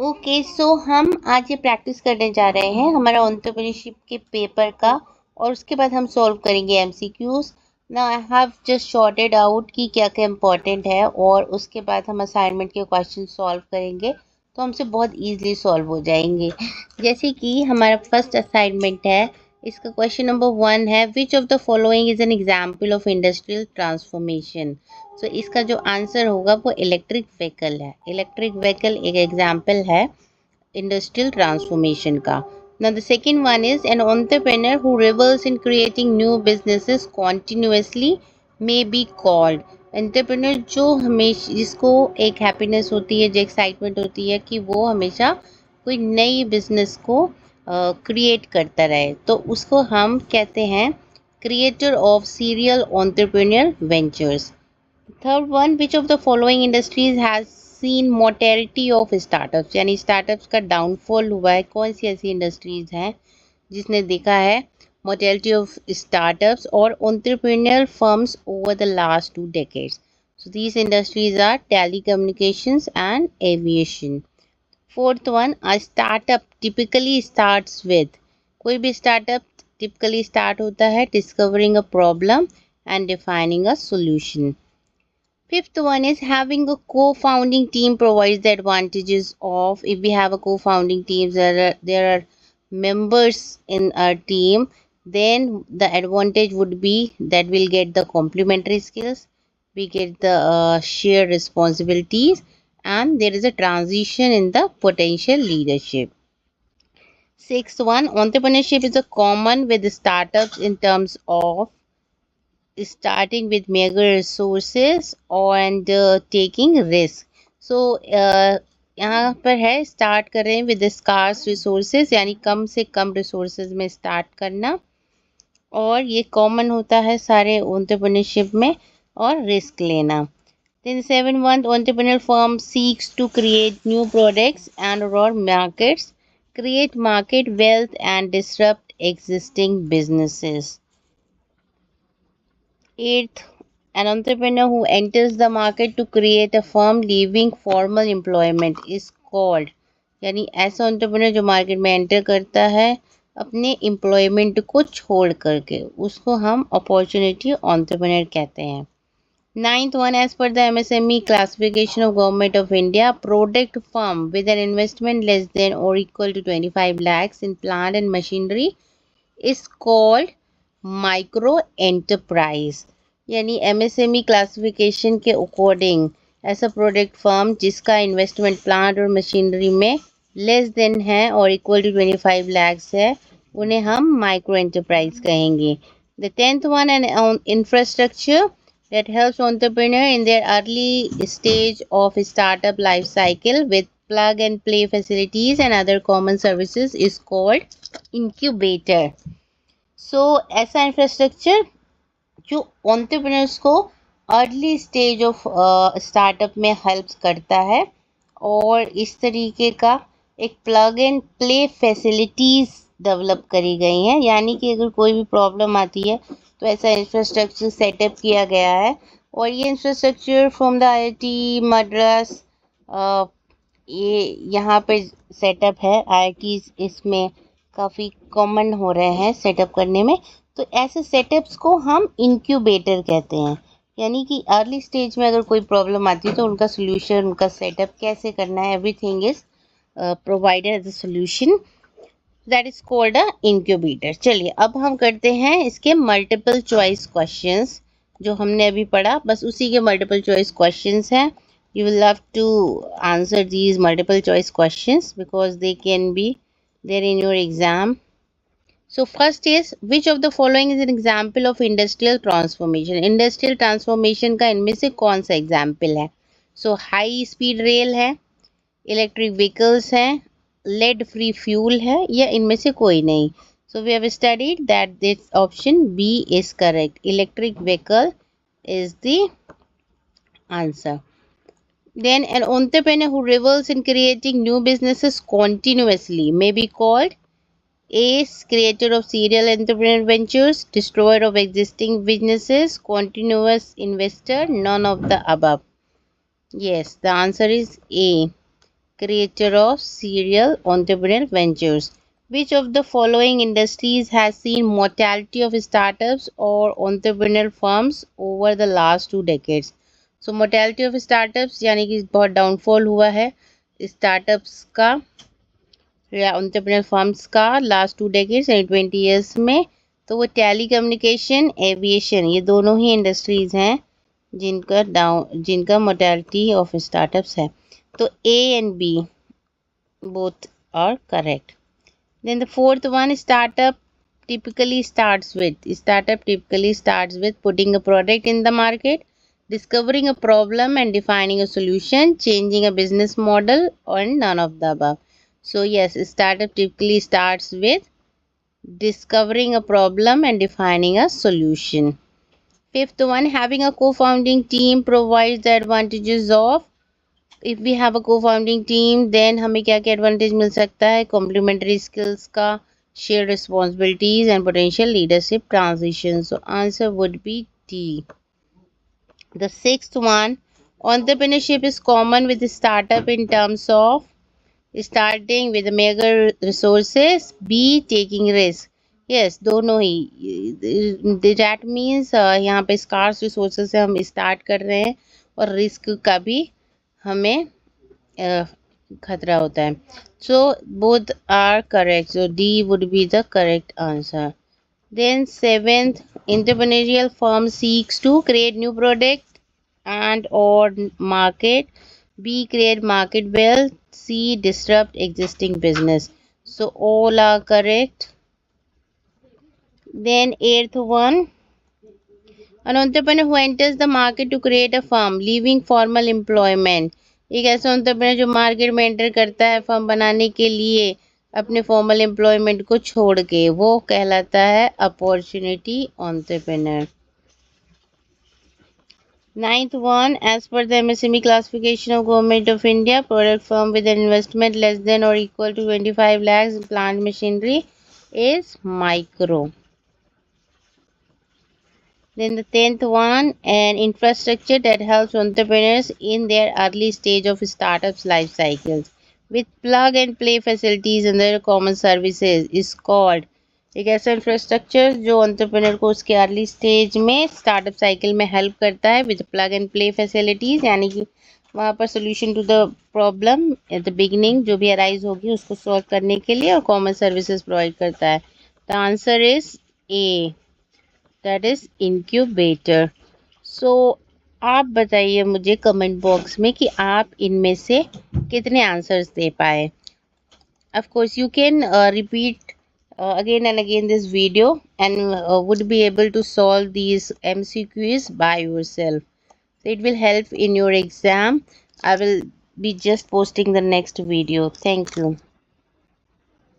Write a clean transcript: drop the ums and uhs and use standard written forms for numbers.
Okay so हम आज ये प्रैक्टिस करने जा रहे हैं हमारा एंटरप्रेन्योरशिप के पेपर का, और उसके बाद हम सॉल्व करेंगे MCQs. Now I have just shorted out कि क्या क्या इम्पोर्टेंट है, और उसके बाद हम असाइनमेंट के क्वेश्चन सॉल्व करेंगे तो हमसे बहुत इजीली सॉल्व हो जाएंगे। जैसे कि हमारा फर्स्ट असाइनमेंट है, इसका क्वेश्चन नंबर 1 है, which of the following is an example of industrial transformation. So इसका जो आंसर होगा वो इलेक्ट्रिक व्हीकल है। इलेक्ट्रिक व्हीकल एक एग्जाम्पल है इंडस्ट्रियल ट्रांसफॉर्मेशन का। Now the second one is an entrepreneur who revels in creating new businesses continuously may be called। Entrepreneur जो हमेशा, जिसको एक हैप्पीनेस होती है, जो एक्साइटमेंट होती है कि वो हमेशा कोई नई बिजनेस को क्रिएट करता रहे, तो उसको हम कहते हैं creator of serial entrepreneur ventures. Third one, which of the following industries has seen mortality of startups, यानी स्टार्टअप्स का डाउनफॉल हुआ है। कौन सी ऐसी इंडस्ट्रीज हैं जिसने देखा है मोर्टेलिटी ऑफ स्टार्टअप्स और entrepreneur firms over the last 2 decades? So these industries are telecommunications and aviation. Fourth one, a startup typically starts with, कोई भी startup typically start होता है discovering a problem and defining a solution. Fifth one is having a co-founding team provides the advantages of, if we have a co-founding team, there are members in our team, then the advantage would be that we'll get the complementary skills, we get the shared responsibilities, and there is a transition in the potential leadership. Sixth one, entrepreneurship is a common with startups in terms of starting with meager resources and taking risk. So यहाँ पर है, start कर रहे हैं with scars resources, यानी कम से कम resources में start करना, और ये कॉमन होता है सारे एंटरप्रेन्योरशिप में, और रिस्क लेना। Then 7 1, entrepreneurial firm seeks to create new products and or markets, create market wealth and disrupt existing businesses. 8th, an entrepreneur who enters the market to create a firm leaving formal employment is called, यानी ऐसा entrepreneur जो market में enter करता है अपने employment को छोड़ करके, उसको हम अपॉर्चुनिटी एंटरप्रेन्योर कहते हैं। 9th one, as per the MSME classification of Government of India, product firm with an investment less than or equal to 25 lakhs in plant and machinery is called micro enterprise। यानी MSME classification के according ऐसा product firm जिसका investment plant और machinery में less than है और equal to 25 lakhs है, उन्हें हम माइक्रो एंटरप्राइज कहेंगे। The 10th one, an infrastructure that helps entrepreneur in their early stage of startup life cycle with plug and play facilities and other common services is called incubator। So ऐसा infrastructure जो entrepreneurs को early stage of startup में help करता है, और इस तरीके का एक plug and play facilities develop करी गई हैं, यानी कि अगर कोई भी प्रॉब्लम आती है तो ऐसा इंफ्रास्ट्रक्चर सेटअप किया गया है। और ये infrastructure from the IIT Madras, ये यहाँ पे सेटअप है, IITs इसमें काफ़ी कॉमन हो रहे हैं सेटअप करने में। तो ऐसे सेटअप्स को हम इंक्यूबेटर कहते हैं, यानी कि अर्ली स्टेज में अगर कोई प्रॉब्लम आती है तो उनका सोल्यूशन, उनका सेटअप कैसे करना है, everything is provided as a solution, that is called a incubator. चलिए अब हम करते हैं इसके मल्टीपल चॉइस क्वेश्चंस, जो हमने अभी पढ़ा बस उसी के मल्टीपल चॉइस क्वेश्चंस हैं। You will have to answer these multiple choice questions because they can be there in your exam. So first is, which of the following is an example of industrial transformation? Industrial transformation का इनमें से कौन सा example है? So high speed rail है, electric vehicles हैं, lead free fuel है, या इनमें से कोई नहीं? So we have studied that this option B is correct. Electric vehicle is the answer. Then an entrepreneur who revels in creating new businesses continuously may be called A, creator of serial entrepreneur ventures, destroyer of existing businesses, continuous investor, none of the above. Yes, the answer is A, creator of serial entrepreneurial ventures. Which of the following industries has seen mortality of startups or entrepreneurial firms over the last 2 decades? So mortality of startups यानी कि बहुत downfall हुआ है startups का या entrepreneurial firms का last 2 decades यानी 20 years में, तो वो टेली कम्युनिकेशन एविएशन ये दोनों ही इंडस्ट्रीज हैं जिनका मोर्टेलिटी ऑफ स्टार्टअप्स है. तो A and B both are correct. Then the fourth one, startup typically starts with putting a product in the market, discovering a problem and defining a solution, changing a business model, and none of the above. So yes, startup typically starts with discovering a problem and defining a solution. Fifth one, having a co-founding team provides the advantages of. If we have a co-founding team, then हमें क्या क्या advantage मिल सकता है? Complementary skills का, shared responsibilities and potential leadership transition. So answer would be D. The sixth one, entrepreneurship is common with startup in terms of starting with meager resources, B taking risk. Yes, दोनों ही. That means यहाँ पे scarce resources से हम start कर रहे हैं और risk का भी हमें खतरा होता है. So both are correct. So D would be the correct answer. Then seventh, entrepreneurial firm seeks to create new product and or market. B create market well. C disrupt existing business. So all are correct. Then eighth one, an entrepreneur who enters the market to create a firm, leaving formal employment. एक ऐसा entrepreneur जो market में enter करता है firm बनाने के लिए अपने फॉर्मल एम्प्लॉयमेंट को छोड़ के, वो कहलाता है opportunity entrepreneur. Ninth one, as per the MSME classification of Government of India, product firm with an investment less than or equal to 25 lakhs in plant machinery is micro. Then the 10th one, an infrastructure that helps entrepreneurs in their early stage of startups life cycles with plug and play facilities and other common services is called. एक ऐसा infrastructure जो entrepreneur को उसके early stage में startup cycle में help करता है with plug and play facilities, यानी कि वहाँ पर solution to the problem at the beginning जो भी अराइज होगी उसको सॉल्व करने के लिए और कॉमन सर्विसेज प्रोवाइड करता है. The answer is A, that is incubator. So आप बताइए मुझे कमेंट बॉक्स में कि आप इनमें से कितने आंसर्स दे पाए. Of course, you can repeat again and again this video and would be able to solve these MCQs by yourself. So it will help in your exam. I will be just posting the next video. Thank you.